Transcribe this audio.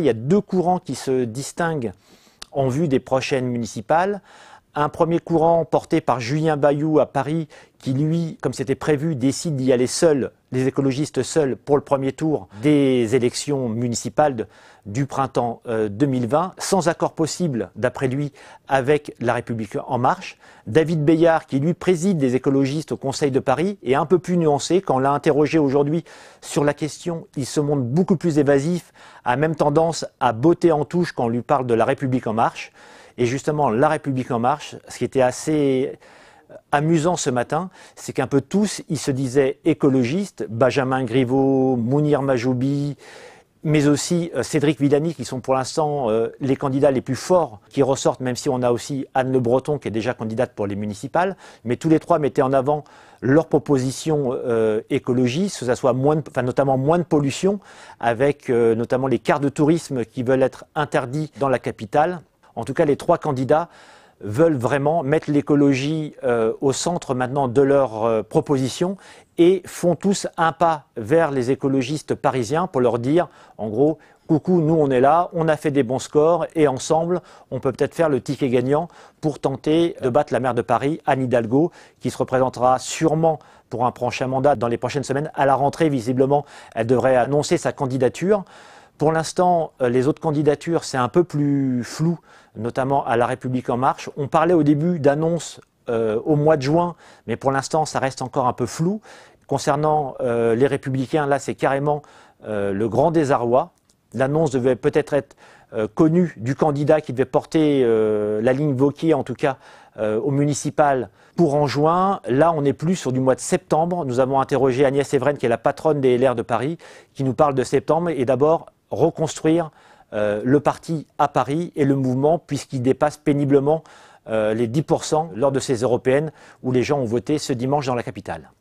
Il y a deux courants qui se distinguent en vue des prochaines municipales. Un premier courant porté par Julien Bayou à Paris qui, lui, comme c'était prévu, décide d'y aller seul, les écologistes seuls, pour le premier tour des élections municipales du printemps 2020, sans accord possible, d'après lui, avec La République En Marche. David Bayard, qui lui préside les écologistes au Conseil de Paris, est un peu plus nuancé. Quand on l'a interrogé aujourd'hui sur la question, il se montre beaucoup plus évasif, a même tendance à botter en touche quand on lui parle de La République En Marche. Et justement, La République En Marche, ce qui était assez amusant ce matin, c'est qu'un peu tous, ils se disaient écologistes, Benjamin Griveaux, Mounir Majoubi, mais aussi Cédric Villani, qui sont pour l'instant les candidats les plus forts qui ressortent, même si on a aussi Anne Le Breton, qui est déjà candidate pour les municipales. Mais tous les trois mettaient en avant leurs propositions écologistes, que ce soit notamment moins de pollution, avec notamment les cars de tourisme qui veulent être interdits dans la capitale. En tout cas, les trois candidats veulent vraiment mettre l'écologie au centre maintenant de leurs propositions et font tous un pas vers les écologistes parisiens pour leur dire, en gros, coucou, nous on est là, on a fait des bons scores et ensemble, on peut peut-être faire le ticket gagnant pour tenter de battre la maire de Paris, Anne Hidalgo, qui se représentera sûrement pour un prochain mandat dans les prochaines semaines. À la rentrée, visiblement, elle devrait annoncer sa candidature. Pour l'instant, les autres candidatures, c'est un peu plus flou, notamment à La République En Marche. On parlait au début d'annonces au mois de juin, mais pour l'instant, ça reste encore un peu flou. Concernant les Républicains, là, c'est carrément le grand désarroi. L'annonce devait peut-être être connue du candidat qui devait porter la ligne Wauquiez, en tout cas, au municipal pour en juin. Là, on n'est plus sur du mois de septembre. Nous avons interrogé Agnès Evren, qui est la patronne des LR de Paris, qui nous parle de septembre. Et d'abord, reconstruire le parti à Paris et le mouvement, puisqu'il dépasse péniblement les 10% lors de ces européennes où les gens ont voté ce dimanche dans la capitale.